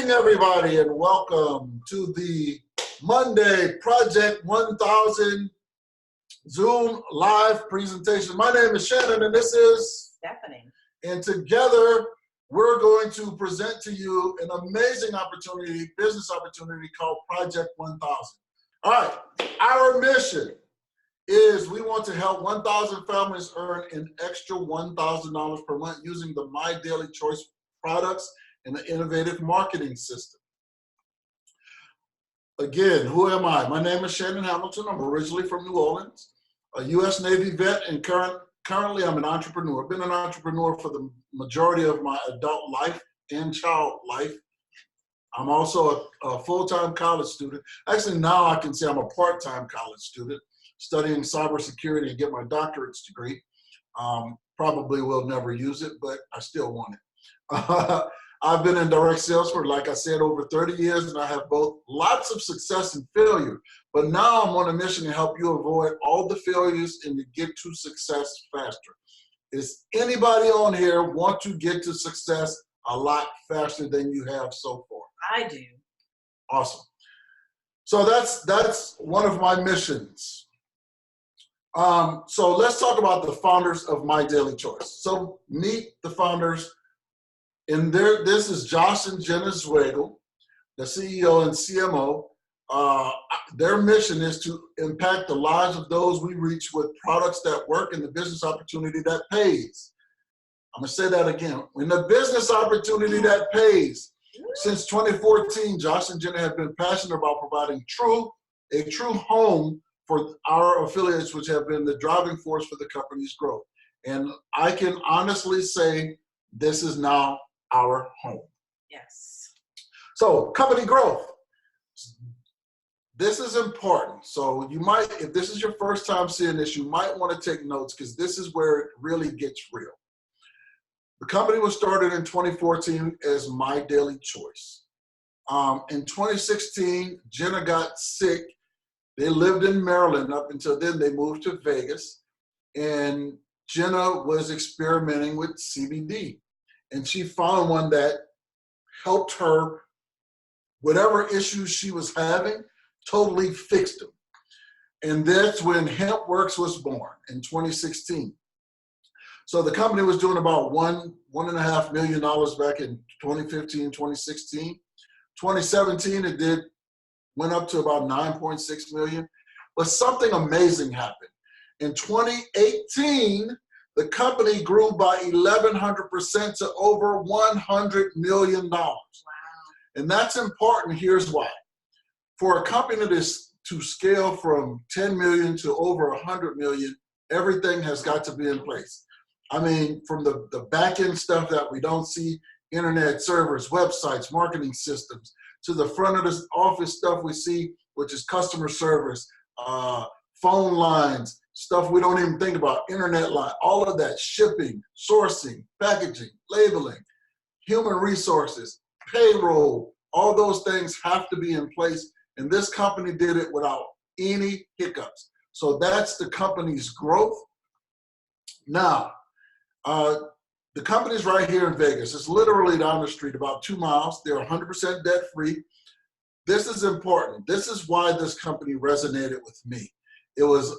evening, everybody, and welcome to the Monday Project 1000 Zoom live presentation. My name is Shannon, and this is Stephanie. And together, we're going to present to you an amazing opportunity, business opportunity called Project 1000. All right, our mission is we want to help 1,000 families earn an extra $1,000 per month using the My Daily Choice products and an innovative marketing system. Again, who am I? My name is Shannon Hamilton. I'm originally from New Orleans, a U.S. Navy vet, and currently I'm an entrepreneur. I've been an entrepreneur for the majority of my adult life and child life. I'm also a full-time college student. Actually, now I can say I'm a part-time college student studying cybersecurity and get my doctorate's degree. Probably will never use it, but I still want it. I've been in direct sales for, like I said, over 30 years, and I have both lots of success and failure. But now I'm on a mission to help you avoid all the failures and to get to success faster. Is anybody on here want to get to success a lot faster than you have so far? I do. Awesome. So that's one of my missions. So let's talk about the founders of My Daily Choice. So meet the founders. And this is Josh and Jenna Zwagel, the CEO and CMO. Their mission is to impact the lives of those we reach with products that work and the business opportunity that pays. I'm going to say that again. In the business opportunity that pays. Since 2014, Josh and Jenna have been passionate about providing a true home for our affiliates, which have been the driving force for the company's growth. And I can honestly say this is now our home. Yes. So company growth. This is important. So you might, if this is your first time seeing this, you might want to take notes because this is where it really gets real. The company was started in 2014 as My Daily Choice. In 2016, Jenna got sick. They lived in Maryland. Up until then, they moved to Vegas. And Jenna was experimenting with CBD. And she found one that helped her, whatever issues she was having, totally fixed them. And that's when HempWorks was born in 2016. So the company was doing about $1.5 million back in 2015, 2016. 2017, it went up to about 9.6 million. But something amazing happened. In 2018, the company grew by 1,100% to over $100 million. Wow. And that's important. Here's why. For a company to scale from 10 million to over 100 million, everything has got to be in place. I mean, from the back-end stuff that we don't see, internet servers, websites, marketing systems, to the front of the office stuff we see, which is customer service, phone lines, stuff we don't even think about, internet line, all of that, shipping, sourcing, packaging, labeling, human resources, payroll, all those things have to be in place. And this company did it without any hiccups. So that's the company's growth. Now, the company's right here in Vegas. It's literally down the street, about 2 miles. They're 100% debt-free. This is important. This is why this company resonated with me. It was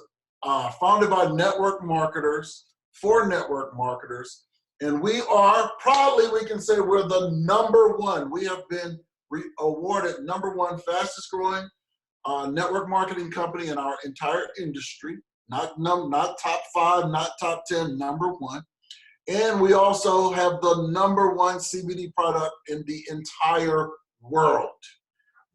founded by network marketers, for network marketers, and we are, proudly we can say we're the #1. We have been awarded #1 fastest growing network marketing company in our entire industry. Not top 5, not top 10, #1. And we also have the #1 CBD product in the entire world.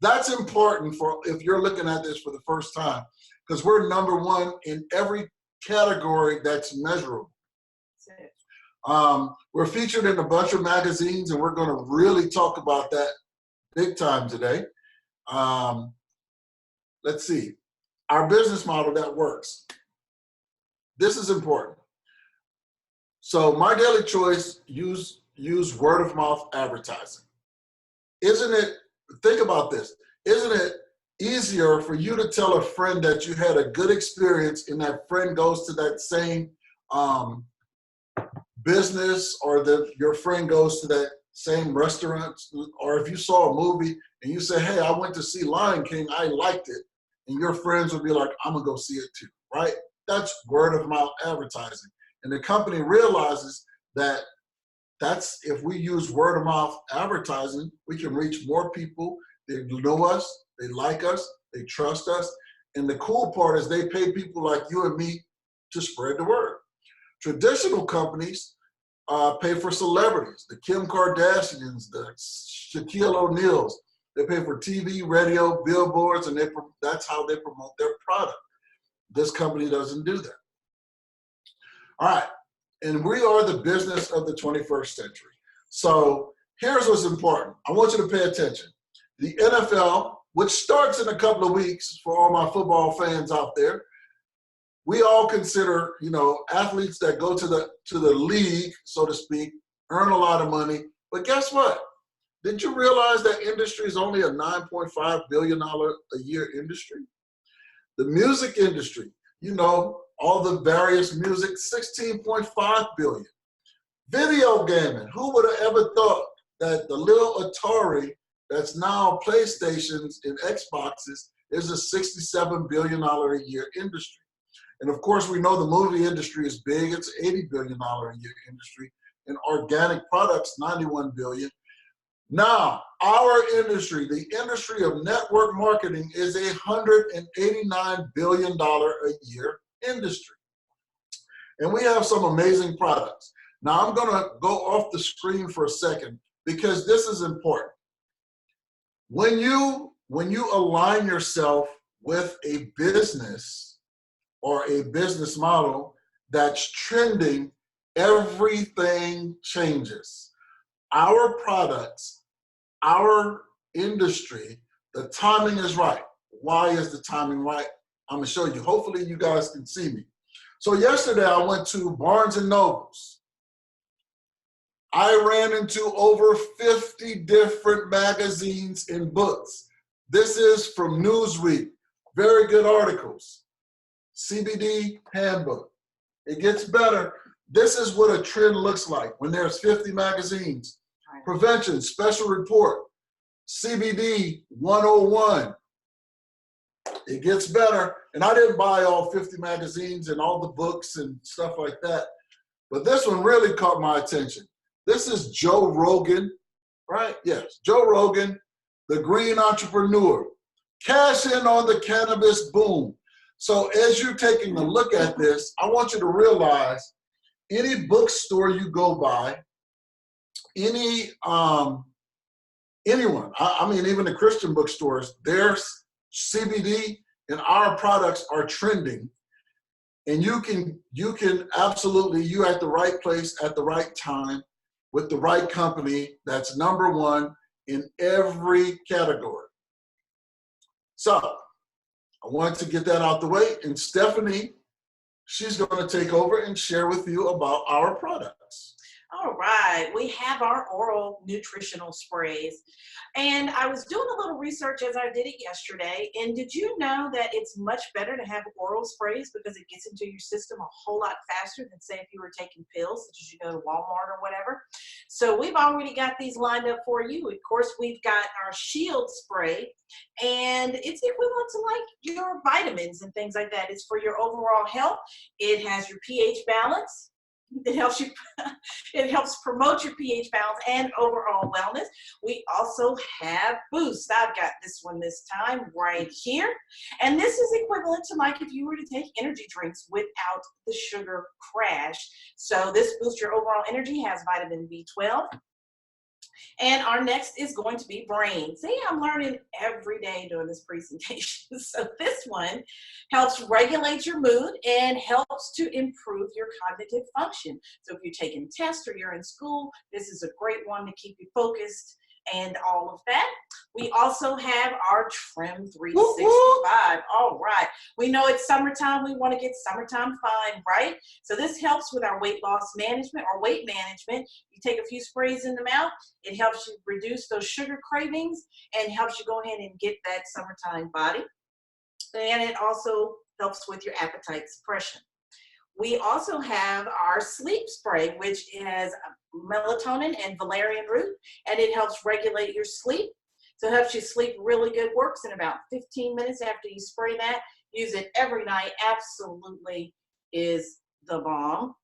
That's important for if you're looking at this for the first time, because we're #1 in every category that's measurable. We're featured in a bunch of magazines, and we're going to really talk about that big time today. Let's see. Our business model that works. This is important. So My Daily Choice use word of mouth advertising. Think about this. Isn't it easier for you to tell a friend that you had a good experience and that friend goes to that same business, or your friend goes to that same restaurants, or if you saw a movie and you say, hey, I went to see Lion King, I liked it, and your friends will be like, I'm gonna go see it too, right? That's word of mouth advertising. And the company realizes that if we use word of mouth advertising, we can reach more people. They know us, they like us, they trust us. And the cool part is they pay people like you and me to spread the word. Traditional companies pay for celebrities, the Kim Kardashians, the Shaquille O'Neals. They pay for TV, radio, billboards, and that's how they promote their product. This company doesn't do that. All right, and we are the business of the 21st century. So here's what's important. I want you to pay attention. The NFL, which starts in a couple of weeks for all my football fans out there, we all consider, athletes that go to the league, so to speak, earn a lot of money. But guess what? Did you realize that industry is only a $9.5 billion a year industry? The music industry, all the various music, $16.5 billion. Video gaming, who would have ever thought that the little Atari that's now PlayStations and Xboxes is a $67 billion a year industry. And of course, we know the movie industry is big. It's an $80 billion a year industry. And organic products, $91 billion. Now, our industry, the industry of network marketing, is a $189 billion a year industry. And we have some amazing products. Now, I'm going to go off the screen for a second because this is important. When you align yourself with a business or a business model that's trending, everything changes. Our products, our industry, the timing is right. Why is the timing right? I'm gonna show you. Hopefully you guys can see me. So yesterday I went to Barnes and Nobles. I ran into over 50 different magazines and books. This is from Newsweek, very good articles. CBD handbook. It gets better. This is what a trend looks like when there's 50 magazines. Prevention, special report, CBD 101. It gets better. And I didn't buy all 50 magazines and all the books and stuff like that. But this one really caught my attention. This is Joe Rogan, right? Yes, Joe Rogan, the green entrepreneur. Cash in on the cannabis boom. So as you're taking a look at this, I want you to realize any bookstore you go by, anyone, I mean, even the Christian bookstores, their CBD and our products are trending. And you can absolutely, you're at the right place at the right time with the right company that's number one in every category. So I wanted to get that out the way. And Stephanie, she's going to take over and share with you about our products. All right, we have our oral nutritional sprays. And I was doing a little research as I did it yesterday. And did you know that it's much better to have oral sprays because it gets into your system a whole lot faster than, say, if you were taking pills, such as you go to Walmart or whatever. So we've already got these lined up for you. Of course, we've got our Shield spray, and it's equivalent to like your vitamins and things like that. It's for your overall health. It has your pH balance. It helps promote your pH balance and overall wellness. We also have Boost. I've got this one this time right here. And this is equivalent to like if you were to take energy drinks without the sugar crash. So this boosts your overall energy, has vitamin B12. And our next is going to be brain. See, I'm learning every day doing this presentation. So this one helps regulate your mood and helps to improve your cognitive function. So if you're taking tests or you're in school, this is a great one to keep you focused and all of that. We also have our Trim 365. All right. We know it's summertime. We want to get summertime fine, right? So this helps with our weight loss management or weight management. You take a few sprays in the mouth. It helps you reduce those sugar cravings and helps you go ahead and get that summertime body. And it also helps with your appetite suppression. We also have our sleep spray, which has melatonin and valerian root, and it helps regulate your sleep. So it helps you sleep really good. Works in about 15 minutes after you spray that. Use it every night. Absolutely is the bomb.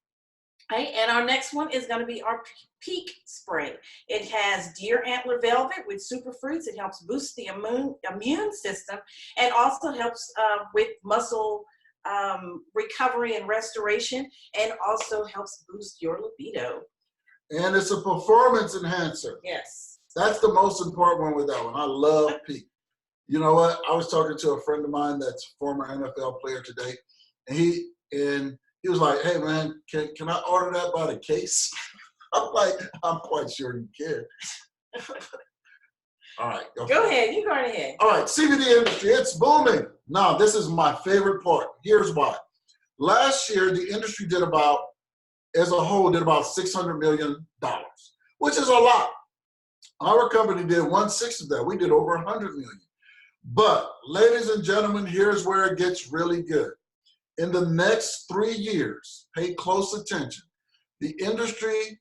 Okay, and our next one is going to be our Peak Spray. It has deer antler velvet with superfruits. It helps boost the immune system and also helps with muscle recovery and restoration, and also helps boost your libido. And it's a performance enhancer. Yes. That's the most important one with that one. I love Peak. You know what? I was talking to a friend of mine that's a former NFL player today, and he was like, "Hey man, can I order that by the case?" I'm like, "I'm quite sure you can." All right, go ahead. You go right ahead. All right, CBD industry, it's booming. Now, this is my favorite part. Here's why. Last year, the industry as a whole, did about $600 million, which is a lot. Our company did 1/6 of that. We did over 100 million. But, ladies and gentlemen, here's where it gets really good. In the next 3 years, pay close attention. The industry,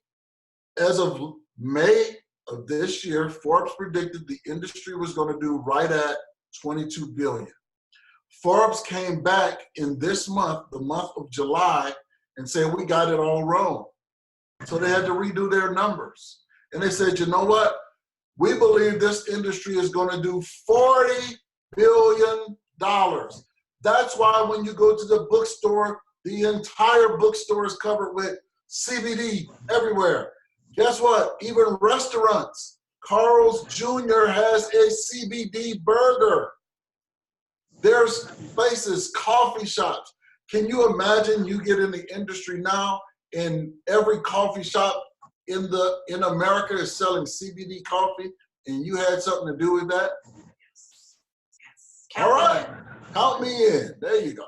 as of May of this year, Forbes predicted the industry was going to do right at 22 billion. Forbes came back in this month, the month of July, and said we got it all wrong. So they had to redo their numbers. And they said, you know what? We believe this industry is going to do $40 billion. That's why when you go to the bookstore, the entire bookstore is covered with CBD everywhere. Guess what? Even restaurants. Carl's Jr. has a CBD burger. There's places, coffee shops. Can you imagine you get in the industry now and every coffee shop in America is selling CBD coffee and you had something to do with that? Yes. All right. Count me in. There you go.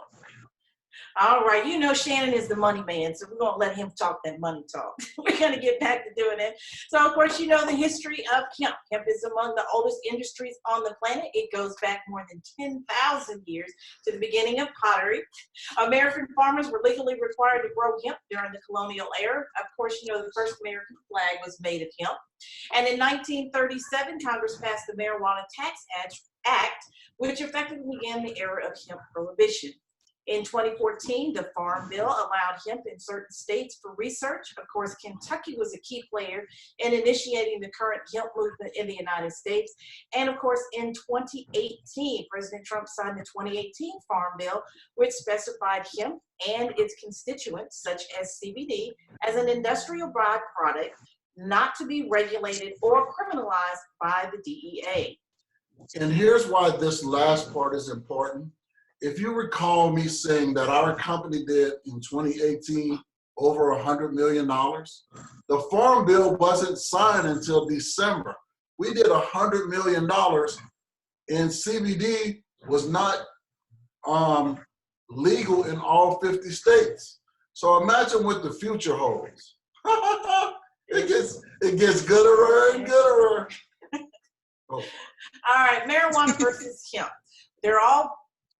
All right, you know Shannon is the money man, so we're going to let him talk that money talk. We're going to get back to doing it. So, of course, you know the history of hemp. Hemp is among the oldest industries on the planet. It goes back more than 10,000 years to the beginning of pottery. American farmers were legally required to grow hemp during the colonial era. Of course, you know the first American flag was made of hemp. And in 1937, Congress passed the Marijuana Tax Act, which effectively began the era of hemp prohibition. In 2014, the Farm Bill allowed hemp in certain states for research. Of course, Kentucky was a key player in initiating the current hemp movement in the United States. And of course, in 2018, President Trump signed the 2018 Farm Bill, which specified hemp and its constituents, such as CBD, as an industrial byproduct not to be regulated or criminalized by the DEA. And here's why this last part is important. If you recall me saying that our company did in 2018 over $100 million, the Farm Bill wasn't signed until December. We did $100 million and CBD was not legal in all 50 states. So imagine what the future holds. It gets gooder and gooder. Oh. All right, marijuana versus hemp.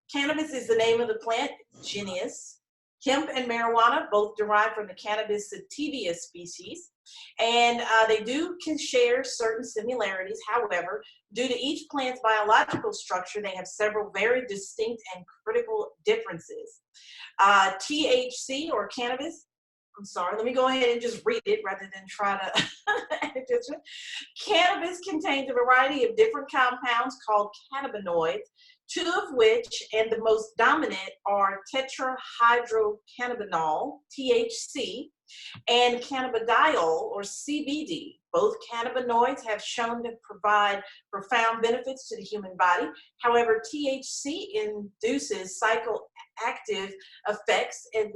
Cannabis is the name of the plant, genus. Hemp and marijuana both derive from the Cannabis sativa species, and they can share certain similarities. However, due to each plant's biological structure, they have several very distinct and critical differences. THC, or cannabis, I'm sorry, let me go ahead and just read it rather than try to edit this one. Cannabis contains a variety of different compounds called cannabinoids, two of which, and the most dominant, are tetrahydrocannabinol, THC, and cannabidiol, or CBD. Both cannabinoids have shown to provide profound benefits to the human body. However, THC induces psychoactive effects, in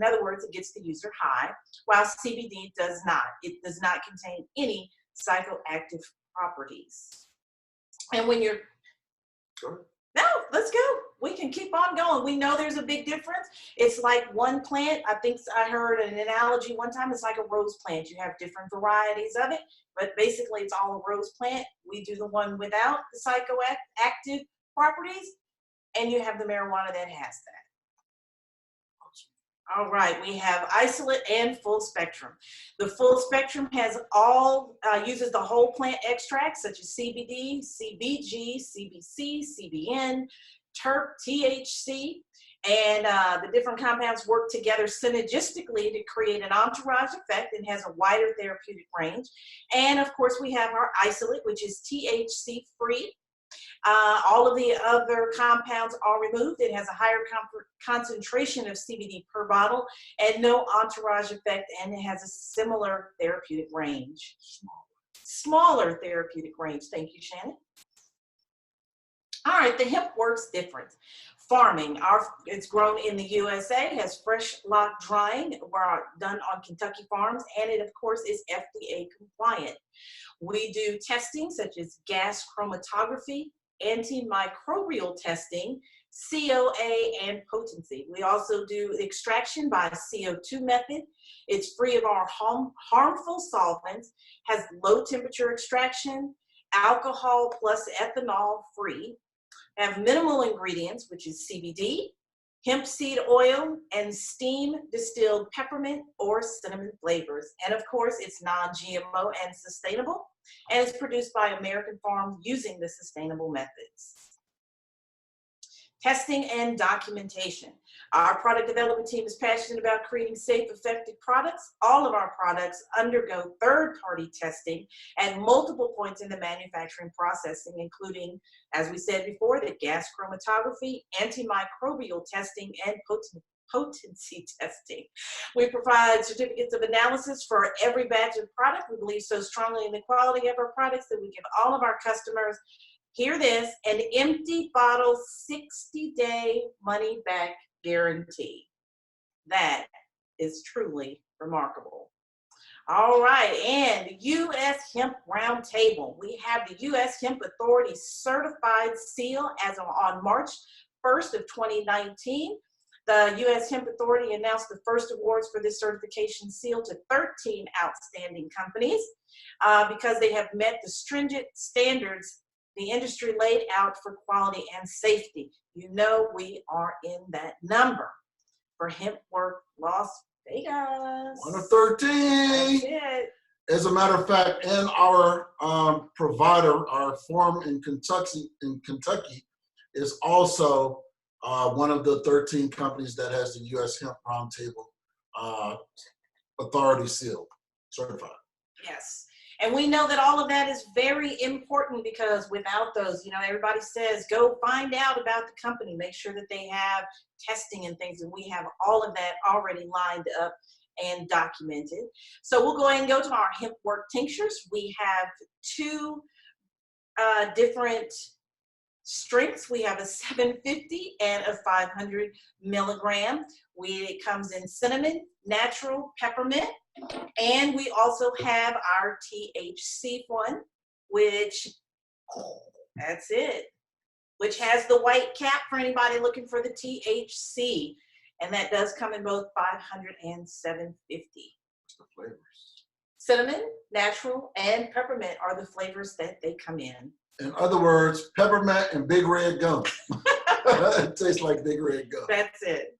other words, it gets the user high, while CBD does not. It does not contain any psychoactive properties. And when you're... Sure. No, let's go. We can keep on going. We know there's a big difference. It's like one plant. I think I heard an analogy one time. It's like a rose plant. You have different varieties of it, but basically it's all a rose plant. We do the one without the psychoactive properties, and you have the marijuana that has that. All right, we have isolate and full spectrum. The full spectrum has uses the whole plant extracts such as CBD, CBG, CBC, CBN, terp, THC, and the different compounds work together synergistically to create an entourage effect and has a wider therapeutic range. And of course, we have our isolate, which is THC free. All of the other compounds are removed. It has a higher concentration of CBD per bottle and no entourage effect, and it has a similar therapeutic range. Smaller therapeutic range. Thank you, Shannon. All right, the hemp works different. Farming, it's grown in the USA, has fresh lot drying, done on Kentucky farms, and it, of course, is FDA compliant. We do testing such as gas chromatography, antimicrobial testing, COA, and potency. We also do extraction by CO2 method. It's free of our harmful solvents, has low temperature extraction, alcohol plus ethanol free, have minimal ingredients, which is CBD, hemp seed oil, and steam distilled peppermint or cinnamon flavors. And of course, it's non-GMO and sustainable, and it's produced by American farms using the sustainable methods. Testing and documentation. Our product development team is passionate about creating safe, effective products. All of our products undergo third-party testing at multiple points in the manufacturing processing, including, as we said before, the gas chromatography, antimicrobial testing, and potency testing. We provide certificates of analysis for every batch of product. We believe so strongly in the quality of our products that we give all of our customers, hear this, an empty bottle 60-day money-back guarantee. That is truly remarkable. All right, and the U.S. Hemp Roundtable. We have the U.S. Hemp Authority certified seal as of on March 1st of 2019. The U.S. Hemp Authority announced the first awards for this certification seal to 13 outstanding companies because they have met the stringent standards the industry laid out for quality and safety. You know we are in that number for Hemp Work Las Vegas. 1 of 13. That's it. As a matter of fact, in our provider, our farm in Kentucky is also one of the 13 companies that has the U.S. Hemp Roundtable Authority seal certified. Yes. And we know that all of that is very important because without those, you know, everybody says, go find out about the company, make sure that they have testing and things, and we have all of that already lined up and documented. So we'll go ahead and go to our hemp work tinctures. We have two different strengths. We have a 750 and a 500 milligram. It comes in cinnamon, natural, peppermint, and we also have our THC one, which, that's it, which has the white cap for anybody looking for the THC. And that does come in both 500 and 750. What's the flavors? Cinnamon, natural, and peppermint are the flavors that they come in. In other words, peppermint and big red gum. It tastes like big red gum. That's it.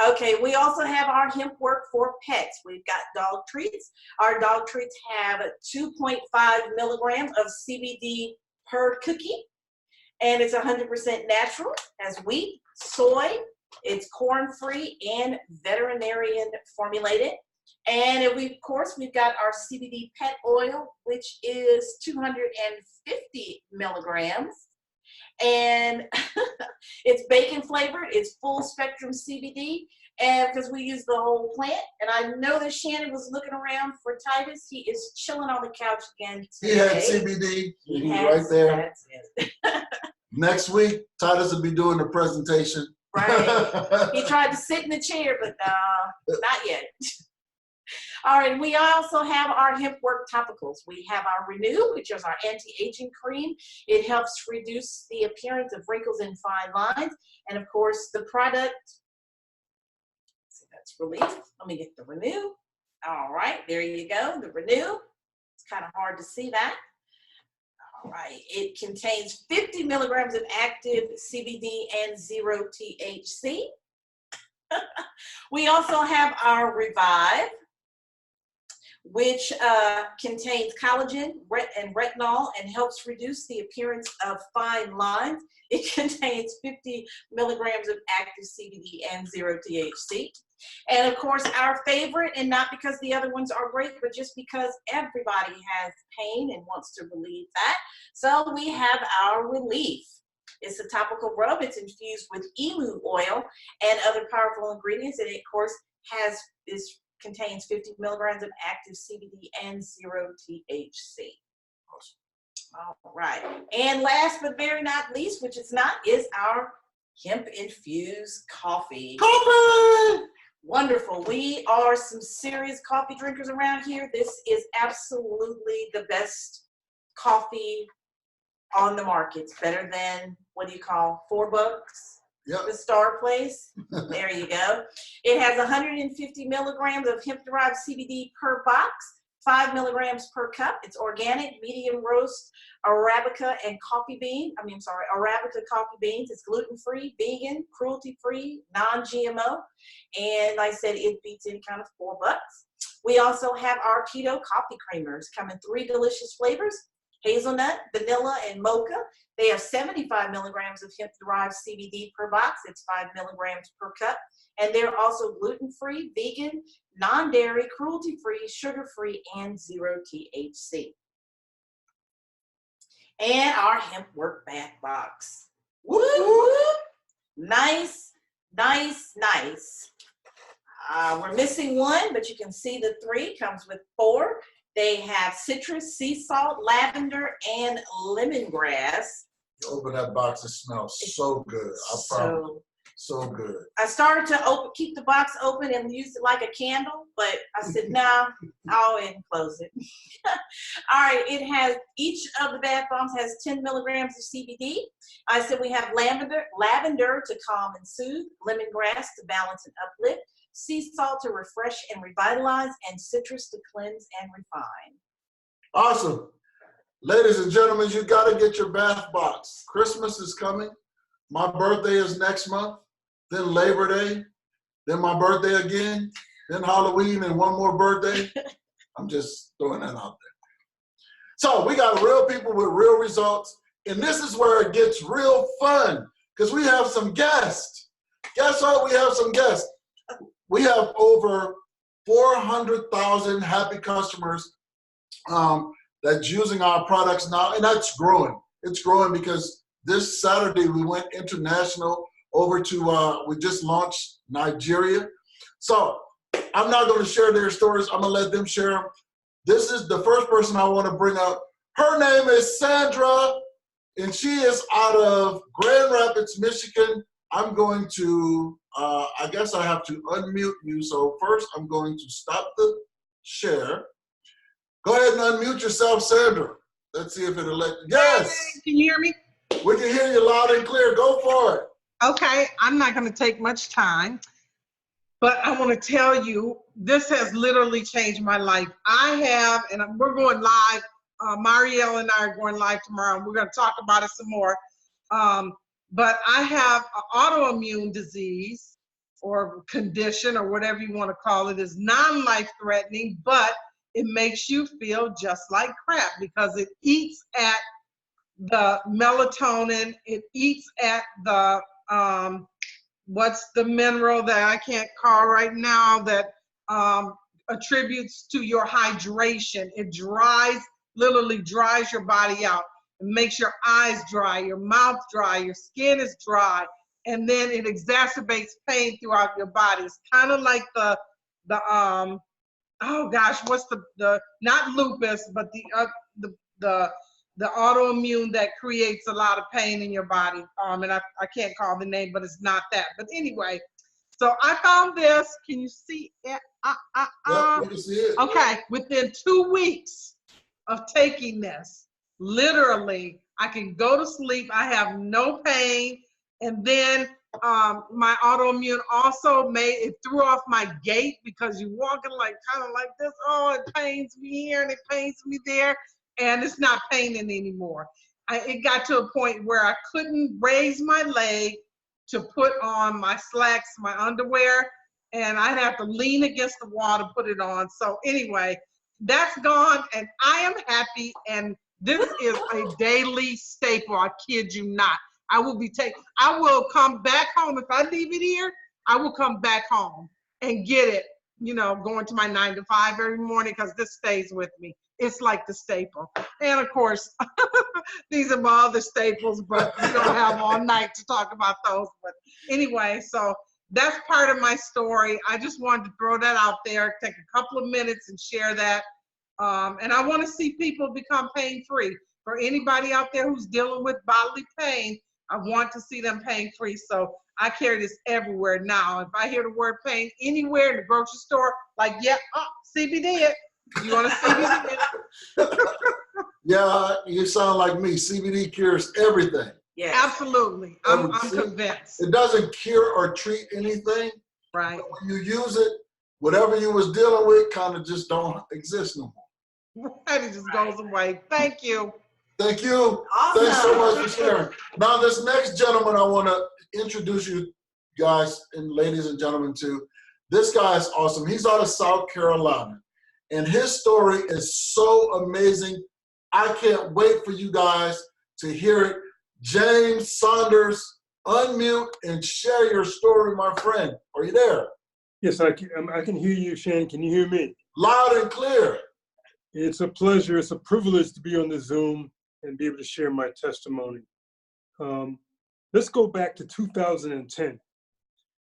Okay, we also have our hemp work for pets. We've got dog treats. Our dog treats have 2.5 milligrams of CBD per cookie, and it's 100% natural, has wheat, soy, it's corn-free and veterinarian formulated. And of course, we've got our CBD pet oil, which is 250 milligrams. And it's bacon flavored, it's full spectrum CBD, and because we use the whole plant. And I know that Shannon was looking around for Titus. He is chilling on the couch again today. He had CBD. He's right there. That's it. Next week, Titus will be doing the presentation. Right. He tried to sit in the chair, but not yet. All right, we also have our hemp work topicals. We have our Renew, which is our anti-aging cream. It helps reduce the appearance of wrinkles and fine lines. And of course, the product, so that's Relief. Let me get the Renew. All right, there you go, the Renew. It's kind of hard to see that. All right, it contains 50 milligrams of active CBD and 0 THC. We also have our Revive, which contains collagen and retinol and helps reduce the appearance of fine lines. It contains 50 milligrams of active CBD and 0 THC. And of course, our favorite, and not because the other ones are great, but just because everybody has pain and wants to relieve that. So we have our Relief. It's a topical rub. It's infused with emu oil and other powerful ingredients. And it, of course, contains 50 milligrams of active CBD and 0 THC. All right. And last but very not least, which it's not, is our hemp-infused coffee. Coffee! Wonderful. We are some serious coffee drinkers around here. This is absolutely the best coffee on the market. It's better than, what do you call, $4? Yep. The Star Place. There you go. It has 150 milligrams of hemp-derived CBD per box, 5 milligrams per cup. It's organic, medium roast, Arabica coffee beans. It's gluten-free, vegan, cruelty-free, non-GMO. And like I said, it beats any kind of $4. We also have our keto coffee creamers, come in 3 delicious flavors: hazelnut, vanilla, and mocha. They have 75 milligrams of hemp-derived CBD per box. It's 5 milligrams per cup. And they're also gluten-free, vegan, non-dairy, cruelty-free, sugar-free, and 0 THC. And our hemp work bath box. Woo, woo. Nice, nice, nice. We're missing one, but you can see the 3 comes with 4. They have citrus, sea salt, lavender, and lemongrass. Open that box, it smells so good. I promise. So good. I started to keep the box open and use it like a candle, but I said, no, I'll go ahead and close it. All right, each of the bath bombs has 10 milligrams of CBD. I said we have lavender to calm and soothe, lemongrass to balance and uplift, sea salt to refresh and revitalize, and citrus to cleanse and refine. Awesome. Ladies and gentlemen, you got to get your bath box. Christmas is coming. My birthday is next month, then Labor Day, then my birthday again, then Halloween, and one more birthday. I'm just throwing that out there. So we got real people with real results, and this is where it gets real fun, because we have some guests. Guess what? We have some guests. We have over 400,000 happy customers that's using our products now, and that's growing. It's growing because this Saturday we went international over to, we just launched Nigeria. So I'm not going to share their stories. I'm going to let them share them. This is the first person I want to bring up. Her name is Sandra, and she is out of Grand Rapids, Michigan. I'm going to, I guess I have to unmute you. So first I'm going to stop the share. Go ahead and unmute yourself, Sandra. Let's see if it'll let you. Yes. Can you hear me? We can hear you loud and clear. Go for it. Okay, I'm not going to take much time, but I want to tell you, this has literally changed my life. I have, and we're going live. Marielle and I are going live tomorrow, and we're going to talk about it some more. But I have an autoimmune disease or condition or whatever you want to call it. Is non-life-threatening, but it makes you feel just like crap because it eats at the melatonin, it eats at the, what's the mineral that I can't call right now that attributes to your hydration. It literally dries your body out. It makes your eyes dry, your mouth dry, your skin is dry, and then it exacerbates pain throughout your body. It's kind of like the oh gosh, what's the not lupus, but the autoimmune that creates a lot of pain in your body. And I can't call the name, but it's not that. But anyway, so I found this. Can you see it? Yeah, we can see it. Okay, within 2 weeks of taking this, literally, I can go to sleep. I have no pain. And then my autoimmune also it threw off my gait because you're walking like kind of like this. Oh, it pains me here and it pains me there. And it's not paining anymore. It got to a point where I couldn't raise my leg to put on my slacks, my underwear, and I'd have to lean against the wall to put it on. So anyway, that's gone, and I am happy, and this is a daily staple. I kid you not. I will come back home. If I leave it here, I will come back home and get it, going to my 9 to 5 every morning, because this stays with me. It's like the staple. And of course, these are my other staples, but we don't have all night to talk about those. But anyway, so that's part of my story. I just wanted to throw that out there, take a couple of minutes and share that. And I want to see people become pain-free. For anybody out there who's dealing with bodily pain, I want to see them pain-free. So I carry this everywhere now. If I hear the word pain anywhere in the grocery store, like, yeah, CBD it. You want to CBD it? Yeah, you sound like me. CBD cures everything. Yes. Absolutely. I'm convinced. It doesn't cure or treat anything. Right. But when you use it, whatever you was dealing with kind of just don't exist no more. Right, it just goes away. Thank you. Thank you. Awesome. Thanks so much for sharing. Now, this next gentleman I want to introduce you guys and ladies and gentlemen to. This guy is awesome. He's out of South Carolina, and his story is so amazing. I can't wait for you guys to hear it. James Saunders, unmute and share your story, my friend. Are you there? Yes, I can hear you, Shane. Can you hear me? Loud and clear. It's a pleasure. It's a privilege to be on the Zoom and be able to share my testimony. Let's go back to 2010,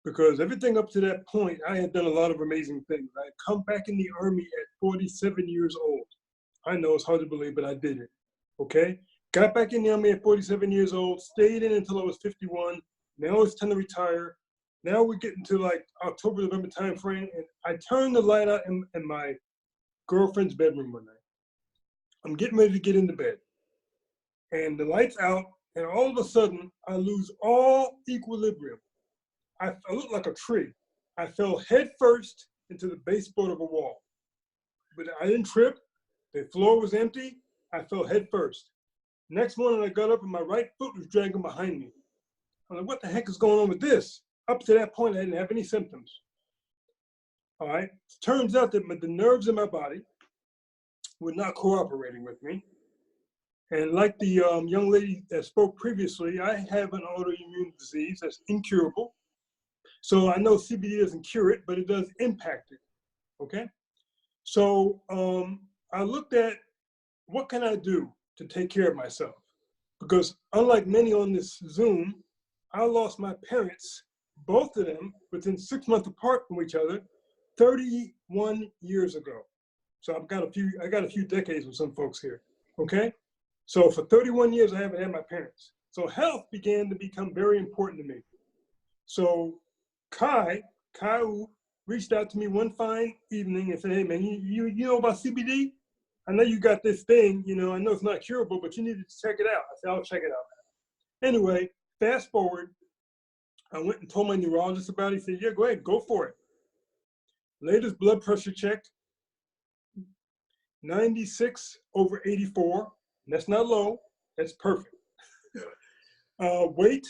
because everything up to that point, I had done a lot of amazing things. I had come back in the Army at 47 years old. I know it's hard to believe, but I did it, okay? Got back in the Army at 47 years old, stayed in until I was 51. Now it's time to retire. Now we're getting to like October, November time frame, and I turned the light out in my girlfriend's bedroom one night. I'm getting ready to get into bed, and the light's out, and all of a sudden, I lose all equilibrium. I look like a tree. I fell head first into the baseboard of a wall. But I didn't trip. The floor was empty. I fell head first. Next morning, I got up and my right foot was dragging behind me. I'm like, what the heck is going on with this? Up to that point, I didn't have any symptoms. All right. Turns out that the nerves in my body were not cooperating with me. And like the young lady that spoke previously, I have an autoimmune disease that's incurable. So I know CBD doesn't cure it, but it does impact it, okay? So I looked at what can I do to take care of myself? Because unlike many on this Zoom, I lost my parents, both of them within 6 months apart from each other, 31 years ago. So I got a few decades with some folks here, okay? So for 31 years, I haven't had my parents. So health began to become very important to me. So Kai reached out to me one fine evening and said, hey man, you know about CBD? I know you got this thing, I know it's not curable, but you need to check it out. I said, I'll check it out. Anyway, fast forward, I went and told my neurologist about it. He said, yeah, go ahead, go for it. Latest blood pressure check, 96/84. That's not low, that's perfect. Weight,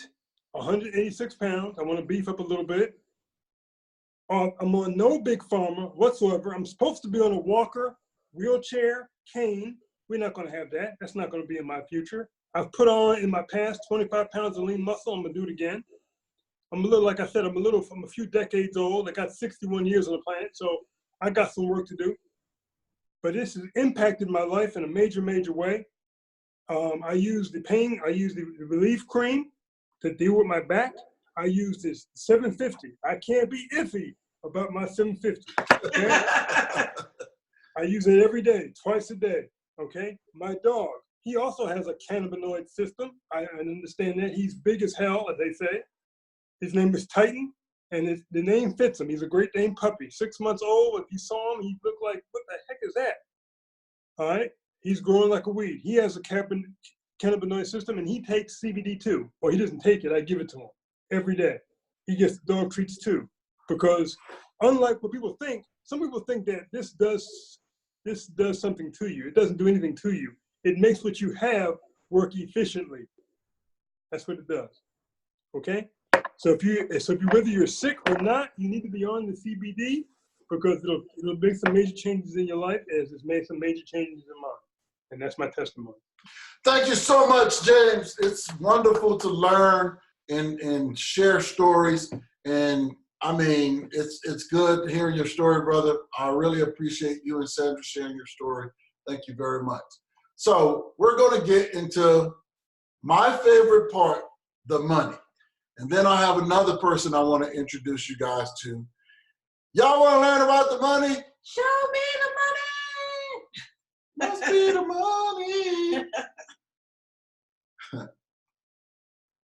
186 pounds. I want to beef up a little bit. I'm on no big pharma whatsoever. I'm supposed to be on a walker, wheelchair, cane. We're not going to have that. That's not going to be in my future. I've put on in my past 25 pounds of lean muscle. I'm going to do it again. I'm a little, like I said, I'm a few decades old. I got 61 years on the planet, so I got some work to do. But this has impacted my life in a major, major way. I use the relief cream to deal with my back. I use this 750. I can't be iffy about my 750. Okay? I use it every day, twice a day. Okay? My dog, he also has a cannabinoid system. I understand that. He's big as hell, as they say. His name is Titan, and the name fits him. He's a Great Dane puppy, 6 months old. If you saw him, he'd look like, what the heck is that? All right? He's growing like a weed. He has a cannabinoid system, and he takes CBD too. Or he doesn't take it, I give it to him every day. He gets the dog treats too. Because unlike what people think, some people think that this does something to you. It doesn't do anything to you. It makes what you have work efficiently. That's what it does. Okay? So whether you're sick or not, you need to be on the CBD because it'll make some major changes in your life as it's made some major changes in mine. And that's my testimony. Thank you so much, James. It's wonderful to learn and share stories. And I mean, it's good hearing your story, brother. I really appreciate you and Sandra sharing your story. Thank you very much. So we're going to get into my favorite part, the money. And then I have another person I want to introduce you guys to. Y'all want to learn about the money? Show me the money. Must be the money.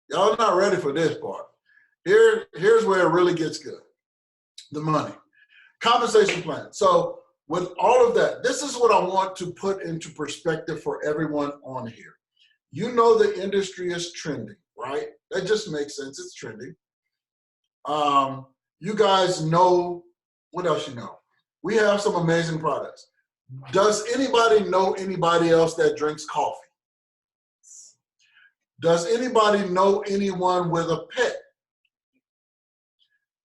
Y'all not ready for this part. Here's where it really gets good. The money. Compensation plan. So with all of that, this is what I want to put into perspective for everyone on here. You know the industry is trending, right? That just makes sense. It's trending. You guys know, what else you know? We have some amazing products. Does anybody know anybody else that drinks coffee? Does anybody know anyone with a pet?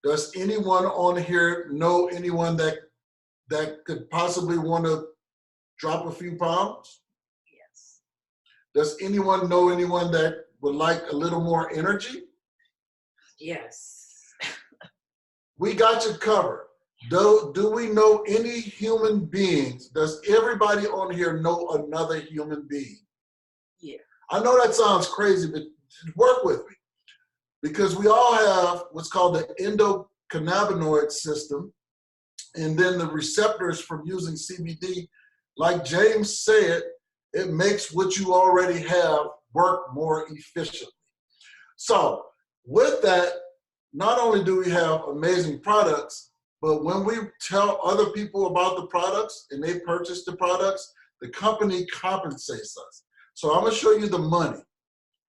Does anyone on here know anyone that could possibly want to drop a few pounds? Yes. Does anyone know anyone that would like a little more energy? Yes. We got you covered. Do we know any human beings? Does everybody on here know another human being? Yeah. I know that sounds crazy, but work with me. Because we all have what's called the endocannabinoid system, and then the receptors from using CBD, like James said, it makes what you already have work more efficiently. So with that, not only do we have amazing products, but when we tell other people about the products and they purchase the products, the company compensates us. So I'm gonna show you the money.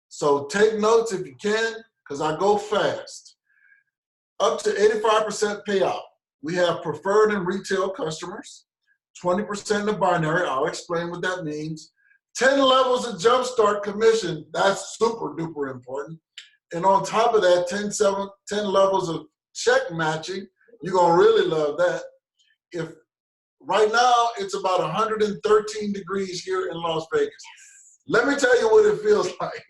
So take notes if you can, because I go fast. Up to 85% payout. We have preferred and retail customers, 20% in the binary. I'll explain what that means. 10 levels of jumpstart commission. That's super duper important. And on top of that, 10 levels of check matching. You're gonna really love that. If right now it's about 113 degrees here in Las Vegas. Let me tell you what it feels like.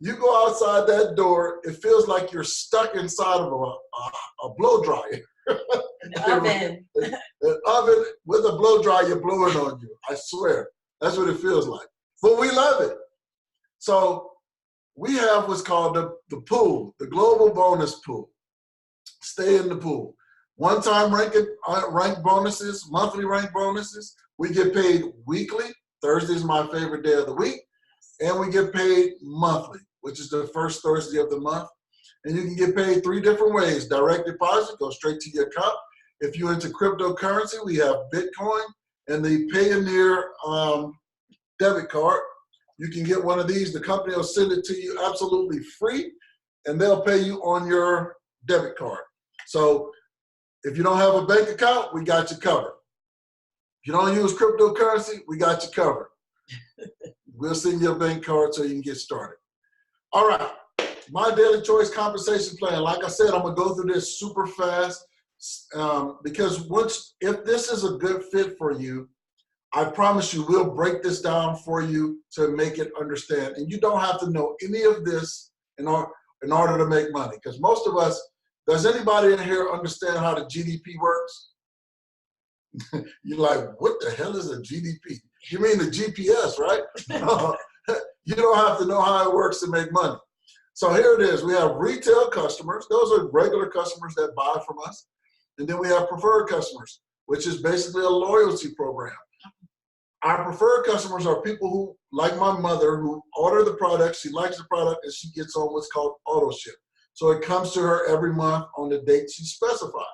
You go outside that door, it feels like you're stuck inside of a blow dryer. An oven. An oven with a blow dryer blowing on you. I swear. That's what it feels like. But we love it. So we have what's called the pool, the global bonus pool. Stay in the pool. One-time rank bonuses, monthly rank bonuses. We get paid weekly. Thursday is my favorite day of the week. And we get paid monthly, which is the first Thursday of the month. And you can get paid 3 different ways. Direct deposit, go straight to your account. If you're into cryptocurrency, we have Bitcoin and the Payoneer debit card. You can get one of these. The company will send it to you absolutely free, and they'll pay you on your debit card. So if you don't have a bank account, we got you covered. If you don't use cryptocurrency, we got you covered. We'll send you a bank card so you can get started. All right, my daily choice compensation plan. Like I said, I'm gonna go through this super fast because if this is a good fit for you, I promise you we'll break this down for you to make it understand. And you don't have to know any of this in order to make money. Because most of us, does anybody in here understand how the GDP works? You're like, what the hell is a GDP? You mean the GPS, right? No, you don't have to know how it works to make money. So here it is. We have retail customers. Those are regular customers that buy from us. And then we have preferred customers, which is basically a loyalty program. Our preferred customers are people who, like my mother, who order the product, she likes the product, and she gets on what's called auto ship. So it comes to her every month on the date she specified.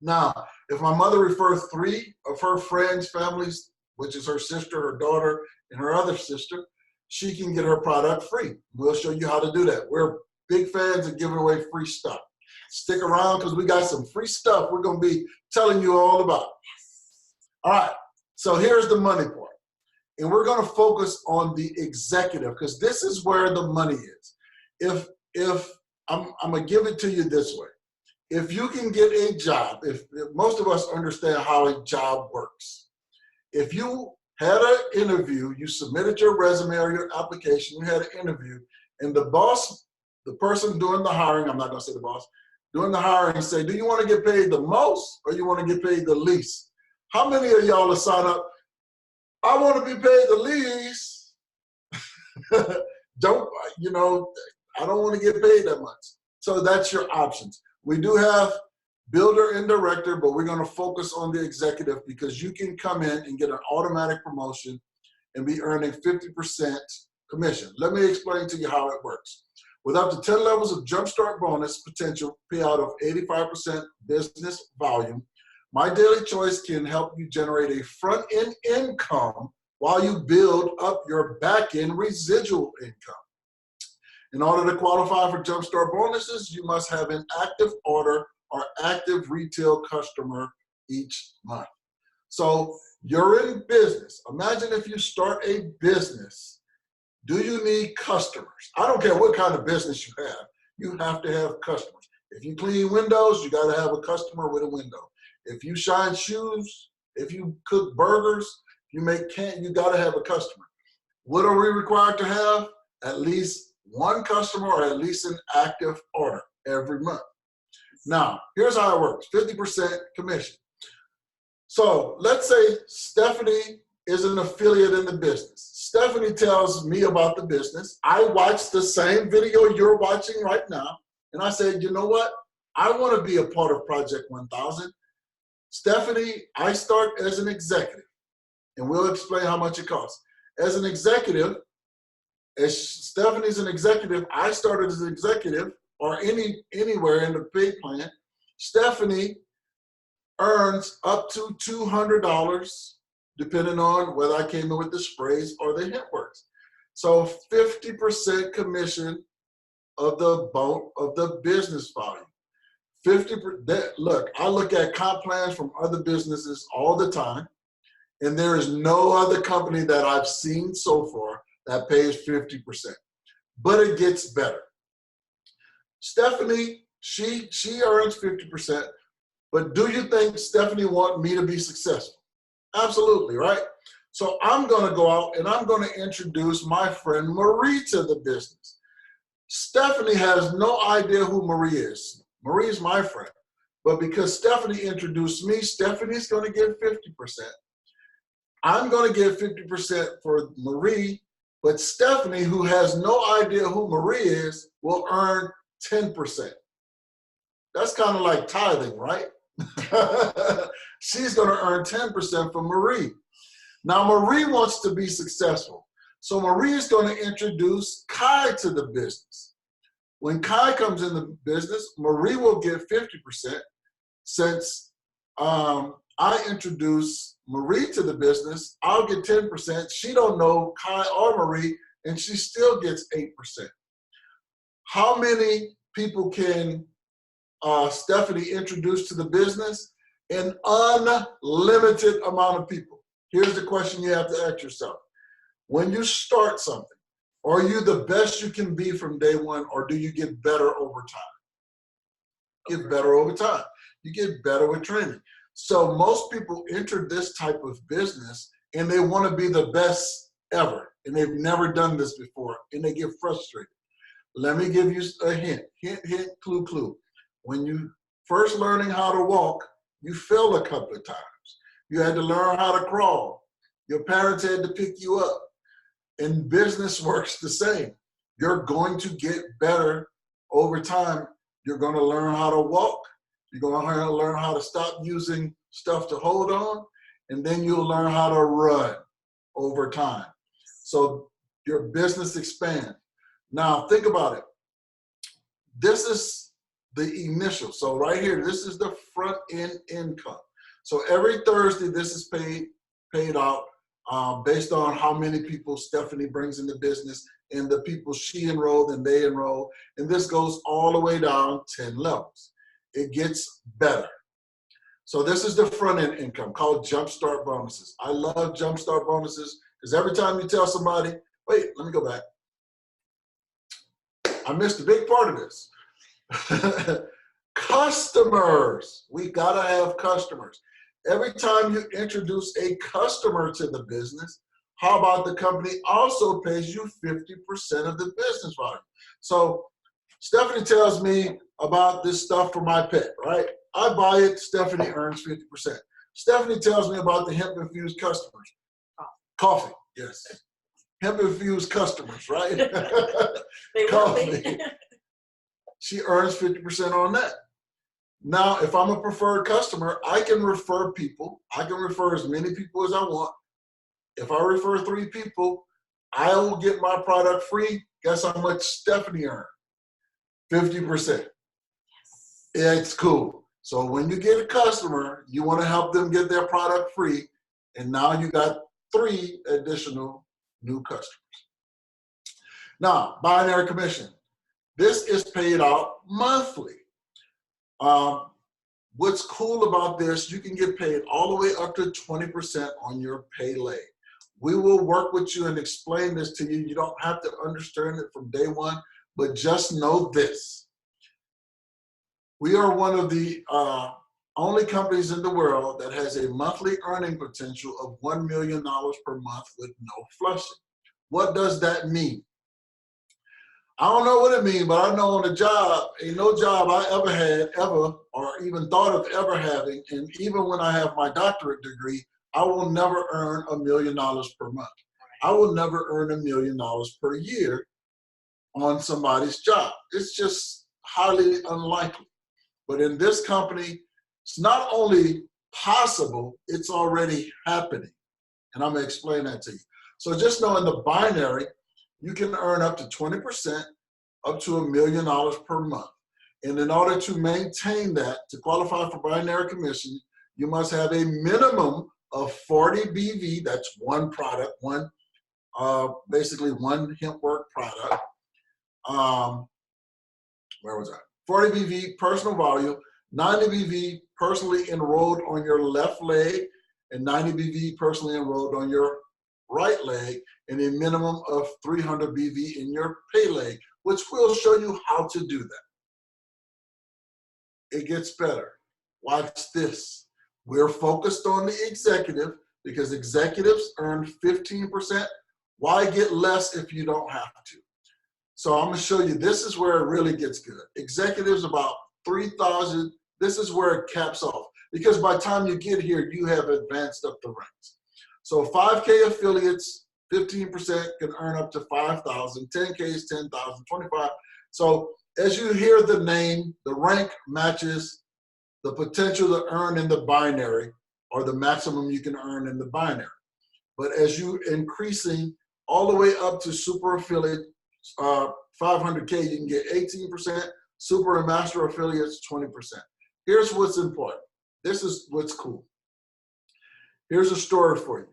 Now, if my mother refers 3 of her friends, families, which is her sister, her daughter, and her other sister, she can get her product free. We'll show you how to do that. We're big fans of giving away free stuff. Stick around because we got some free stuff we're going to be telling you all about. All right, so here's the money part. And we're going to focus on the executive because this is where the money is. If I'm gonna give it to you this way. If you can get a job, if most of us understand how a job works. If you had an interview, you submitted your resume or your application, you had an interview, and the boss, the person doing the hiring, I'm not gonna say the boss, doing the hiring say, do you want to get paid the most or you want to get paid the least? How many of y'all will sign up, I want to be paid the least. Don't, you know, I don't want to get paid that much. So that's your options. We do have builder and director, but we're going to focus on the executive because you can come in and get an automatic promotion and be earning 50% commission. Let me explain to you how it works. With up to 10 levels of jumpstart bonus potential payout of 85% business volume, My Daily Choice can help you generate a front-end income while you build up your back-end residual income. In order to qualify for Jumpstart bonuses, you must have an active order or active retail customer each month. So you're in business. Imagine if you start a business. Do you need customers? I don't care what kind of business you have to have customers. If you clean windows, you got to have a customer with a window. If you shine shoes, if you cook burgers, if you make candy, you got to have a customer. What are we required to have? At least one customer or at least an active order every month. Now, here's how it works, 50% commission. So let's say Stephanie is an affiliate in the business. Stephanie tells me about the business. I watched the same video you're watching right now, and I said, you know what? I want to be a part of Project 1000. Stephanie, I start as an executive, and we'll explain how much it costs. As an executive, as Stephanie's an executive, I started as an executive, or anywhere in the pay plan. Stephanie earns up to $200, depending on whether I came in with the sprays or the hemp works. So 50% commission of the business volume. 50%. Look, I look at comp plans from other businesses all the time, and there is no other company that I've seen so far that pays 50%. But it gets better. Stephanie, she earns 50%, but do you think Stephanie wants me to be successful? Absolutely, right? So I'm going to go out and I'm going to introduce my friend Marie to the business. Stephanie has no idea who Marie is. Marie is my friend. But because Stephanie introduced me, Stephanie's going to get 50%. I'm going to get 50% for Marie, but Stephanie, who has no idea who Marie is, will earn 10%. That's kind of like tithing, right? She's going to earn 10% from Marie. Now, Marie wants to be successful. So Marie is going to introduce Kai to the business. When Kai comes in the business, Marie will get 50%. Since I introduce Marie to the business, I'll get 10%. She don't know Kai or Marie, and she still gets 8%. How many people can Stephanie introduce to the business? An unlimited amount of people. Here's the question you have to ask yourself. When you start something, are you the best you can be from day one, or do you get better over time? Get better over time. You get better with training. So most people enter this type of business and they want to be the best ever, and they've never done this before, and they get frustrated. Let me give you a hint. Hint, hint, clue, clue. When you first learning how to walk, you fell a couple of times. You had to learn how to crawl. Your parents had to pick you up. And business works the same. You're going to get better over time. You're going to learn how to walk. You're going to learn how to stop using stuff to hold on. And then you'll learn how to run over time. So your business expands. Now, think about it. This is the initial. So right here, this is the front end income. So every Thursday, this is paid out based on how many people Stephanie brings in the business and the people she enrolled and they enroll. And this goes all the way down 10 levels. It gets better. So this is the front end income called Jumpstart bonuses. I love Jumpstart bonuses because every time you tell somebody, wait, let me go back. I missed a big part of this. Customers. We gotta have customers. Every time you introduce a customer to the business, how about the company also pays you 50% of the business volume? So Stephanie tells me about this stuff for my pet, right? I buy it, Stephanie earns 50%. Stephanie tells me about the hemp-infused customers. Coffee, yes. Hemp-infused customers, right? They will Coffee. be. She earns 50% on that. Now, if I'm a preferred customer, I can refer people. I can refer as many people as I want. If I refer 3 people, I will get my product free. Guess how much Stephanie earned? 50%. It's cool. So when you get a customer, you want to help them get their product free. And now you got 3 additional new customers. Now, binary commission. This is paid out monthly. What's cool about this, you can get paid all the way up to 20% on your pay leg. We will work with you and explain this to you. You don't have to understand it from day one, but just know this. We are one of the only companies in the world that has a monthly earning potential of $1 million per month with no flushing. What does that mean? I don't know what it means, but I know on the job, ain't no job I ever had or even thought of ever having, and even when I have my doctorate degree, I will never earn $1 million per month. I will never earn $1 million per year on somebody's job. It's just highly unlikely. But in this company, it's not only possible, it's already happening. And I'm gonna explain that to you. So just know in the binary, you can earn up to 20%, up to $1 million per month. And in order to maintain that, to qualify for binary commission, you must have a minimum of 40 BV, that's one product, basically one hemp work product. Where was I? 40 BV personal volume, 90 BV personally enrolled on your left leg, and 90 BV personally enrolled on your right leg, and a minimum of 300 BV in your pay leg, which we'll show you how to do that. It gets better. Watch this. We're focused on the executive because executives earn 15%. Why get less if you don't have to? So I'm gonna show you, this is where it really gets good. Executives about 3,000, this is where it caps off. Because by the time you get here, you have advanced up the ranks. So 5K affiliates, 15% can earn up to 5,000, 10K is 10,000, 25. So as you hear the name, the rank matches the potential to earn in the binary, or the maximum you can earn in the binary. But as you increasing all the way up to super affiliate, 500K, you can get 18%, super and master affiliates, 20%. Here's what's important. This is what's cool. Here's a story for you.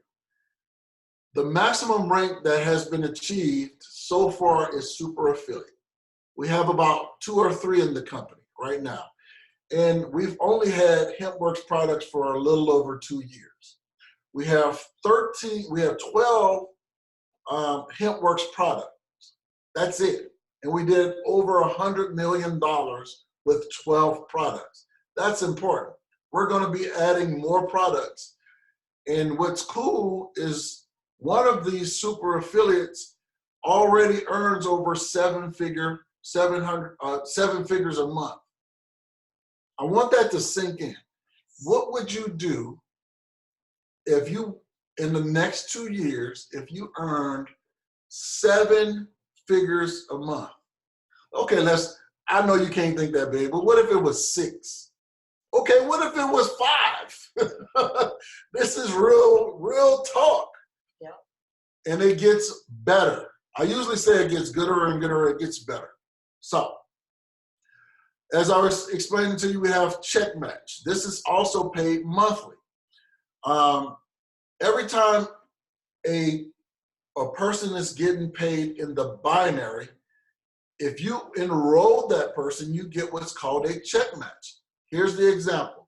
The maximum rank that has been achieved so far is super affiliate. We have about 2 or 3 in the company right now. And we've only had HempWorks products for a little over 2 years. We have 12 HempWorks products. That's it. And we did over $100 million with 12 products. That's important. We're going to be adding more products. And what's cool is one of these super affiliates already earns over 7 figures a month. I want that to sink in. What would you do if you, in the next 2 years, if you earned 7 figures a month? Okay, I know you can't think that big, but what if it was 6? Okay, what if it was 5? This is real talk. Yeah. And it gets better. I usually say it gets gooder and gooder, it gets better. So, as I was explaining to you, we have check match. This is also paid monthly. Every time a person is getting paid in the binary, if you enroll that person, you get what's called a check match. Here's the example.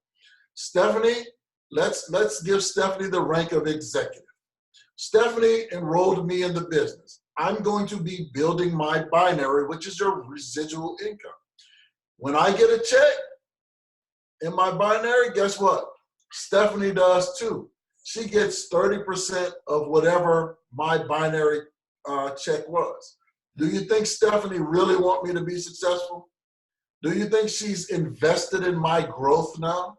Stephanie, let's give Stephanie the rank of executive. Stephanie enrolled me in the business. I'm going to be building my binary, which is your residual income. When I get a check in my binary, guess what? Stephanie does too. She gets 30% of whatever my binary check was. Do you think Stephanie really want me to be successful? Do you think she's invested in my growth now?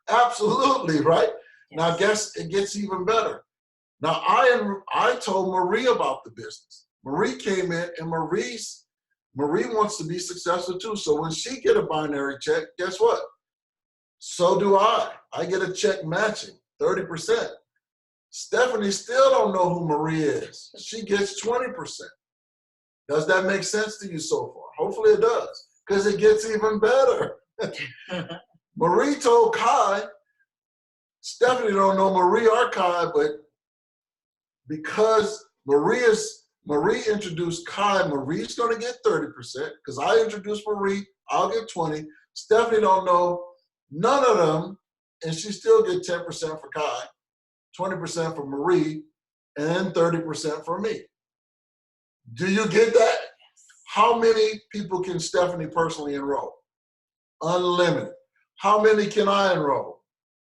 Absolutely, right? Yes. Now, guess it gets even better. Now, I told Marie about the business. Marie came in, and Marie wants to be successful too. So when she get a binary check, guess what? So do I. I get a check matching, 30%. Stephanie still don't know who Marie is. She gets 20%. Does that make sense to you so far? Hopefully it does, because it gets even better. Marie told Kai, Stephanie don't know Marie or Kai, but because Marie introduced Kai, Marie's gonna get 30%, because I introduced Marie, I'll get 20. Stephanie don't know none of them, and she still get 10% for Kai, 20% for Marie, and 30% for me. Do you get that? How many people can Stephanie personally enroll? Unlimited. How many can I enroll?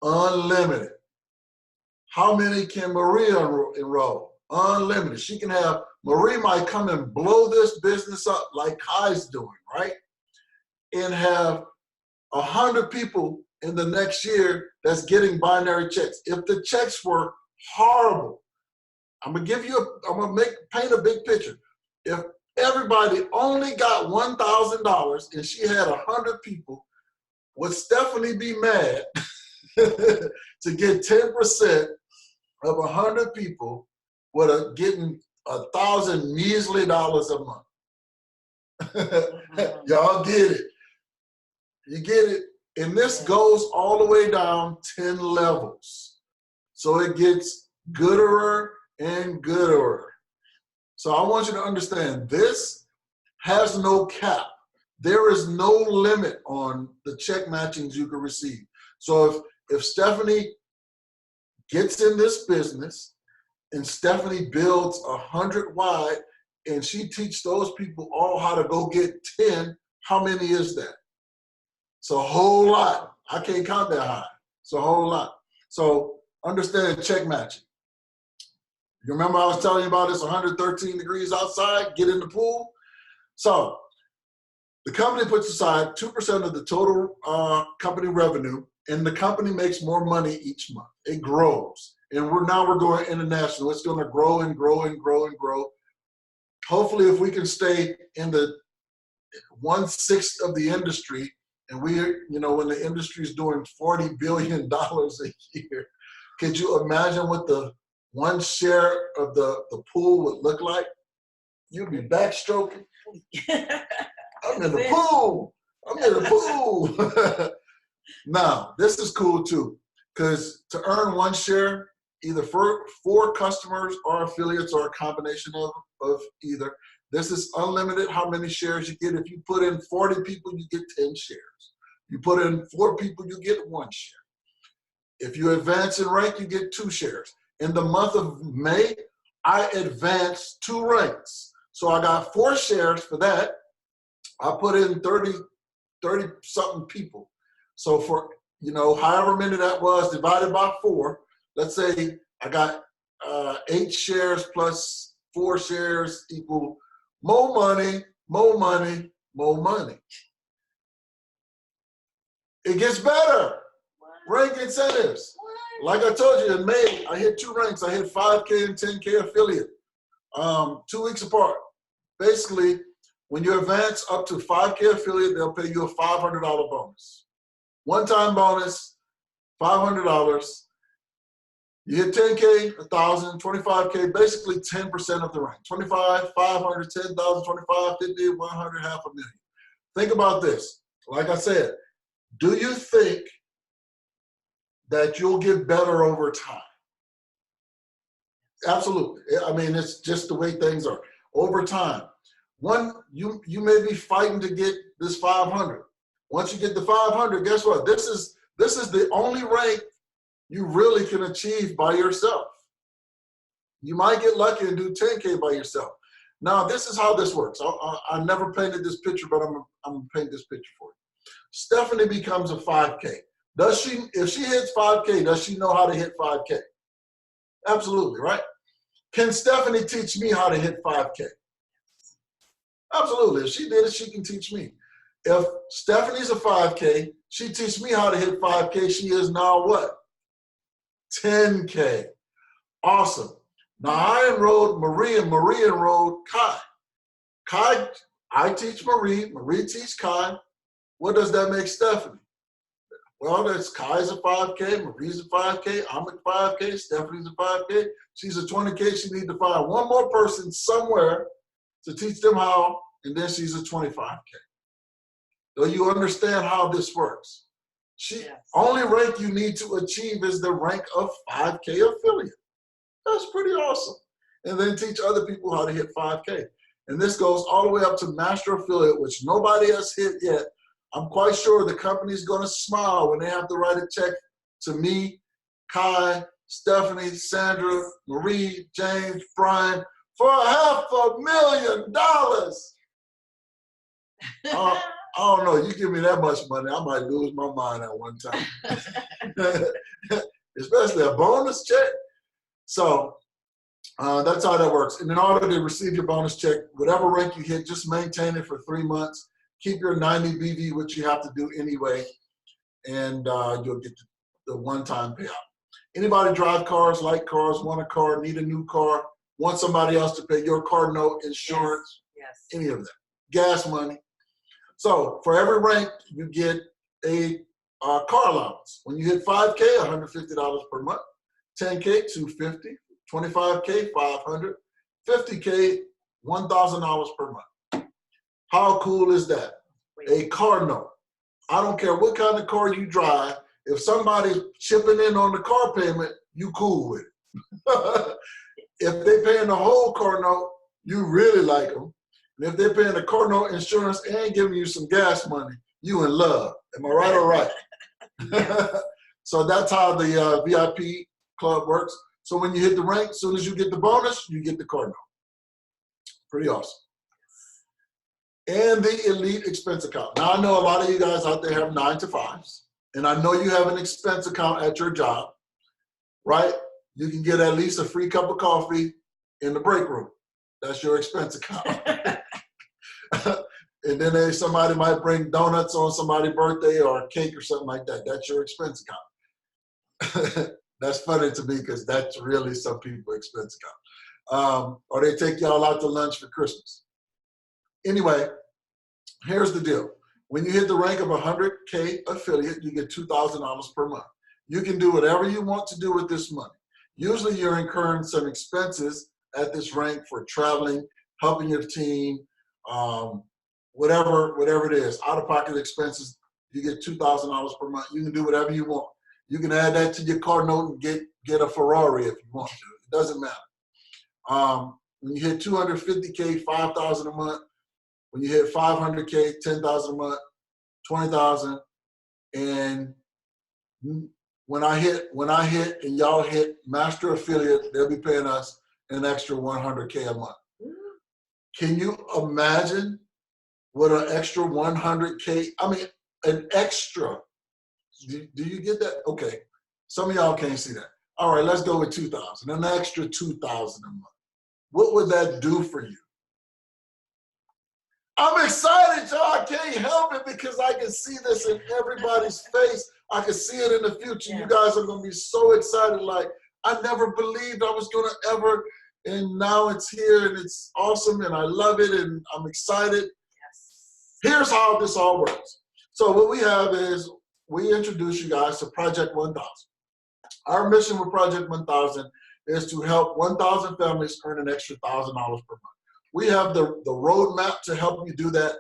Unlimited. How many can Maria enroll? Unlimited. She can have, Marie might come and blow this business up like Kai's doing, right? And have 100 people in the next year that's getting binary checks. If the checks were horrible, I'm gonna paint a big picture. If everybody only got $1,000 and she had 100 people, would Stephanie be mad to get 10% of 100 people with getting $1,000 measly a month? Y'all get it. You get it. And this goes all the way down 10 levels. So it gets gooder and gooder. So I want you to understand, this has no cap. There is no limit on the check matchings you can receive. So if Stephanie gets in this business and Stephanie builds 100 wide and she teaches those people all how to go get 10, how many is that? It's a whole lot. I can't count that high. It's a whole lot. So understand check matching. You remember I was telling you about this 113 degrees outside, get in the pool? So the company puts aside 2% of the total company revenue, and the company makes more money each month. It grows. And we're going international. It's going to grow and grow and grow and grow. Hopefully, if we can stay in the 1/6 of the industry, and when the industry is doing $40 billion a year, could you imagine what the 1 share of the pool would look like? You'd be backstroking. I'm in the pool. I'm in the pool. Now, this is cool too, because to earn 1 share, either for 4 customers or affiliates or a combination of either, this is unlimited how many shares you get. If you put in 40 people, you get 10 shares. You put in 4 people, you get 1 share. If you advance in rank, you get 2 shares. In the month of May, I advanced 2 ranks. So I got 4 shares for that. I put in 30 something people. So for, however many that was divided by 4, let's say I got 8 shares plus 4 shares equal more money, more money, more money. It gets better. Rank incentives. Like I told you, in May, I hit 2 ranks. I hit 5K and 10K affiliate, 2 weeks apart. Basically, when you advance up to 5K affiliate, they'll pay you a $500 bonus. One-time bonus, $500. You hit 10K, 1,000, 25K, basically 10% of the rank. 25, 500, 10,000, 25, 50, 100, $500,000. Think about this. Like I said, do you think that you'll get better over time? Absolutely. I mean, it's just the way things are. Over time. You may be fighting to get this 500. Once you get the 500, guess what? This is the only rank you really can achieve by yourself. You might get lucky and do 10K by yourself. Now, this is how this works. I never painted this picture, but I'm going to paint this picture for you. Stephanie becomes a 5K. Does she, if she hits 5K, does she know how to hit 5K? Absolutely, right? Can Stephanie teach me how to hit 5K? Absolutely. If she did it, she can teach me. If Stephanie's a 5K, she teach me how to hit 5K. She is now what? 10K. Awesome. Now I enrolled Marie and Marie enrolled Kai. Kai, I teach Marie, Marie teach Kai. What does that make Stephanie? Well, that's Kai's a 5K, Marie's a 5K, I'm a 5K, Stephanie's a 5K. She's a 20K. She needs to find one more person somewhere to teach them how, and then she's a 25K. Do you understand how this works? Yes. Only rank you need to achieve is the rank of 5K affiliate. That's pretty awesome. And then teach other people how to hit 5K. And this goes all the way up to master affiliate, which nobody has hit yet. I'm quite sure the company's going to smile when they have to write a check to me, Kai, Stephanie, Sandra, Marie, James, Brian for $500,000. I don't know. You give me that much money, I might lose my mind at one time. Especially a bonus check. So that's how that works. And in order to receive your bonus check, whatever rank you hit, just maintain it for 3 months. Keep your 90 BV, which you have to do anyway, and you'll get the one-time payout. Anybody drive cars, like cars, want a car, need a new car, want somebody else to pay your car note, insurance, yes. Any of that, gas money. So for every rank, you get a car allowance. When you hit 5K, $150 per month, 10K, $250, 25K, $500, 50K, $1,000 per month. How cool is that? A car note. I don't care what kind of car you drive. If somebody's chipping in on the car payment, you cool with it. If they're paying the whole car note, you really like them. And if they're paying the car note, insurance, and giving you some gas money, you in love. Am I right or right? So that's how the VIP club works. So when you hit the rank, as soon as you get the bonus, you get the car note. Pretty awesome. And the elite expense account. Now, I know a lot of you guys out there have 9 to 5s, and I know you have an expense account at your job, right? You can get at least a free cup of coffee in the break room. That's your expense account. And then somebody might bring donuts on somebody's birthday or a cake or something like that. That's your expense account. That's funny to me because that's really some people's expense account. Or they take y'all out to lunch for Christmas. Anyway, here's the deal. When you hit the rank of 100K affiliate, you get $2,000 per month. You can do whatever you want to do with this money. Usually you're incurring some expenses at this rank for traveling, helping your team, whatever it is. Out-of-pocket expenses, you get $2,000 per month. You can do whatever you want. You can add that to your car note and get a Ferrari if you want to. It doesn't matter. When you hit 250K, $5,000 a month. When you hit 500K, $10,000 a month, $20,000, and when I hit and y'all hit master affiliate, they'll be paying us an extra 100K a month. Can you imagine what an extra 100K? I mean, an extra. Do you get that? Okay, some of y'all can't see that. All right, let's go with 2,000. An extra 2,000 a month. What would that do for you? I'm excited, y'all. I can't help it because I can see this in everybody's face. I can see it in the future. Yeah. You guys are going to be so excited. Like, I never believed I was going to ever, and now it's here, and it's awesome, and I love it, and I'm excited. Yes. Here's how this all works. So what we have is we introduce you guys to Project 1000. Our mission with Project 1000 is to help 1,000 families earn an extra $1,000 per month. We have the roadmap to help you do that.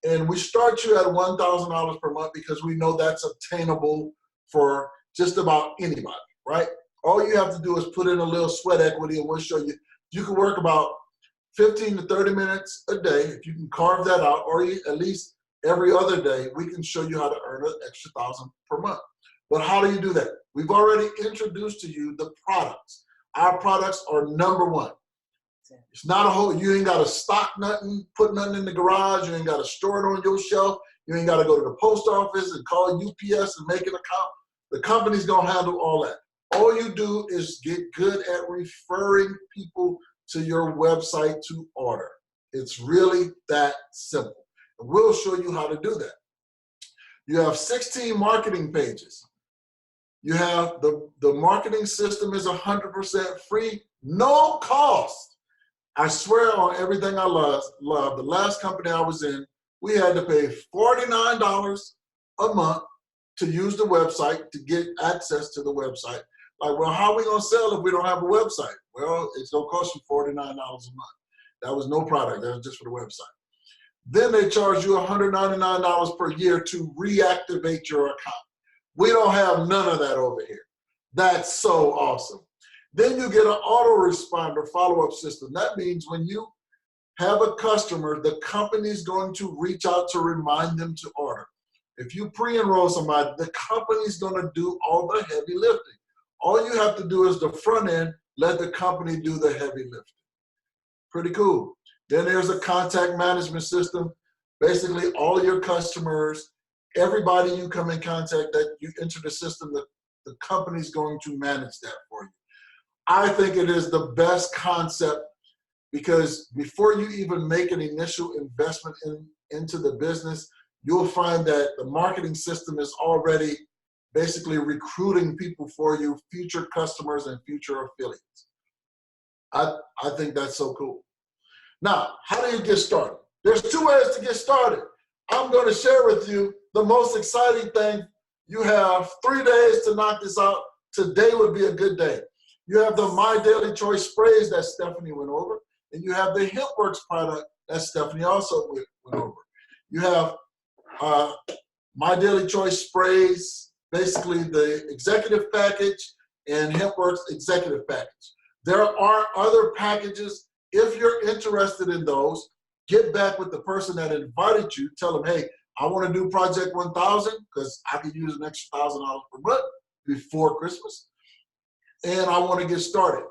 And we start you at $1,000 per month because we know that's obtainable for just about anybody, right? All you have to do is put in a little sweat equity and we'll show you. You can work about 15 to 30 minutes a day. If you can carve that out, or at least every other day, we can show you how to earn an extra $1,000 per month. But how do you do that? We've already introduced to you the products. Our products are number one. sense. It's not a whole, you ain't got to stock nothing, put nothing in the garage. You ain't got to store it on your shelf. You ain't got to go to the post office and call UPS and make an account. The company's going to handle all that. All you do is get good at referring people to your website to order. It's really that simple. And we'll show you how to do that. You have 16 marketing pages. You have the marketing system is 100% free, no cost. I swear on everything I love. The last company I was in, we had to pay $49 a month to use the website, to get access to the website. Like, well, how are we going to sell if we don't have a website? Well, it's going to cost you $49 a month. That was no product. That was just for the website. Then they charge you $199 per year to reactivate your account. We don't have none of that over here. That's so awesome. Then you get an autoresponder follow-up system. That means when you have a customer, the company's going to reach out to remind them to order. If you pre-enroll somebody, the company's going to do all the heavy lifting. All you have to do is the front end, let the company do the heavy lifting. Pretty cool. Then there's a contact management system. Basically, all your customers, everybody you come in contact that you enter the system, the company's going to manage that for you. I think it is the best concept because before you even make an initial investment into the business, you'll find that the marketing system is already basically recruiting people for you, future customers and future affiliates. I think that's so cool. Now, how do you get started? There's 2 ways to get started. I'm going to share with you the most exciting thing. You have 3 days to knock this out. Today would be a good day. You have the My Daily Choice sprays that Stephanie went over, and you have the HempWorks product that Stephanie also went over. You have My Daily Choice sprays, basically the executive package, and HempWorks executive package. There are other packages. If you're interested in those, get back with the person that invited you. Tell them, hey, I want to do Project 1000 because I could use an extra $1,000 per month before Christmas. And I want to get started.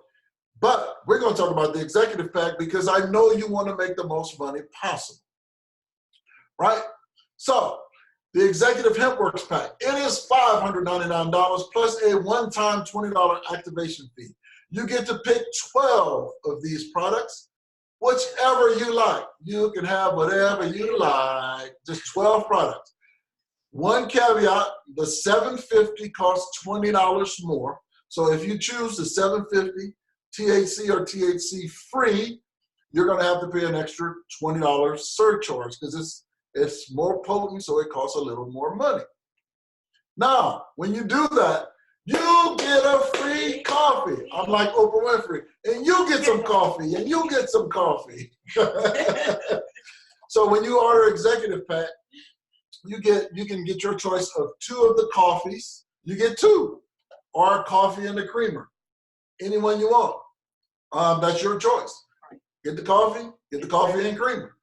But we're going to talk about the executive pack because I know you want to make the most money possible. Right? So the executive HempWorks pack, it is $599 plus a one-time $20 activation fee. You get to pick 12 of these products, whichever you like. You can have whatever you like, just 12 products. One caveat, the $750 costs $20 more. So if you choose the $750 THC or THC free, you're going to have to pay an extra $20 surcharge because it's more potent, so it costs a little more money. Now, when you do that, you get a free coffee. I'm like Oprah Winfrey, and you get some coffee, and you get some coffee. So when you order executive pack, you can get your choice of 2 of the coffees. You get 2, or coffee and the creamer, any one you want. That's your choice. Get the coffee and creamer.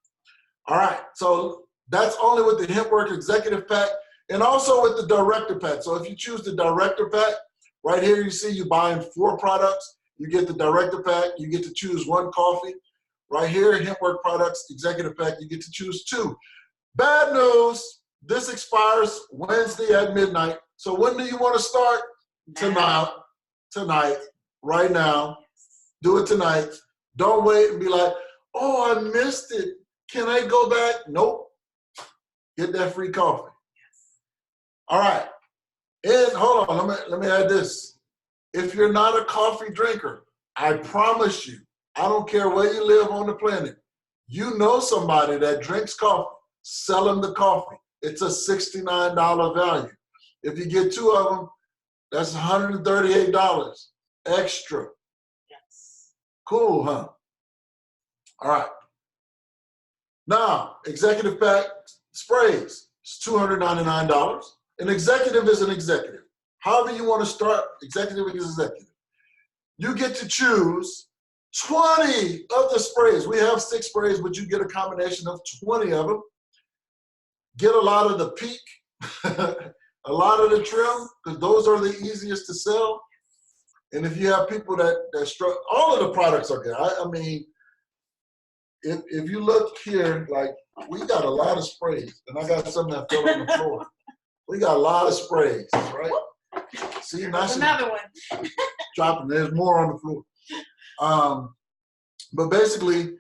All right, so that's only with the HempWorks executive pack. And also with the director pack. So if you choose the director pack, right here you see you buying 4 products. You get the director pack. You get to choose 1 coffee. Right here, HempWorks products, executive pack, you get to choose 2. Bad news, this expires Wednesday at midnight. So when do you want to start? Tonight, right now. Do it tonight. Don't wait and be like, oh, I missed it. Can I go back? Nope. Get that free coffee. All right, and hold on, let me add this. If you're not a coffee drinker, I promise you, I don't care where you live on the planet, you know somebody that drinks coffee, sell them the coffee. It's a $69 value. If you get 2 of them, that's $138 extra. Yes. Cool, huh? All right. Now, executive pack sprays, it's $299. An executive is an executive. However you want to start, executive is executive. You get to choose 20 of the sprays. We have 6 sprays, but you get a combination of 20 of them. Get a lot of the peak, a lot of the trim, because those are the easiest to sell. And if you have people that struggle, all of the products are good. I mean, if you look here, like we got a lot of sprays, and I got some that fell on the floor. We got a lot of sprays, right? See, There's another one. dropping. There's more on the floor. But basically,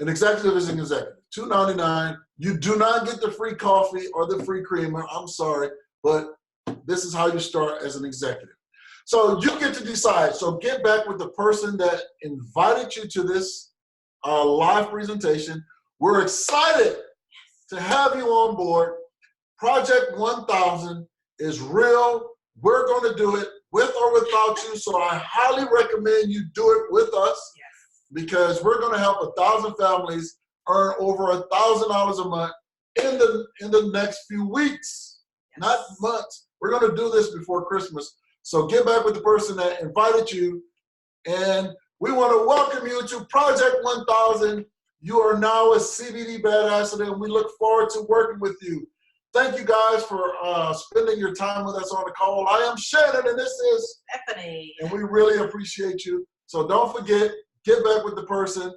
an executive is an executive. $2.99. You do not get the free coffee or the free creamer. I'm sorry, but this is how you start as an executive. So you get to decide. So get back with the person that invited you to this live presentation. We're excited to have you on board. Project 1000 is real. We're going to do it with or without you. So I highly recommend you do it with us, because we're going to help 1,000 families earn over $1,000 a month in the next few weeks, not months. We're going to do this before Christmas. So get back with the person that invited you, and we want to welcome you to Project 1000. You are now a CBD Badassador, and we look forward to working with you. Thank you guys for spending your time with us on the call. I am Shannon, and this is Stephanie. And we really appreciate you. So don't forget, get back with the person.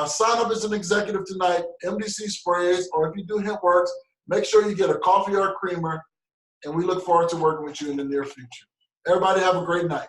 Sign up as an executive tonight, MDC Sprays, or if you do HempWorks, make sure you get a coffee or a creamer, and we look forward to working with you in the near future. Everybody have a great night.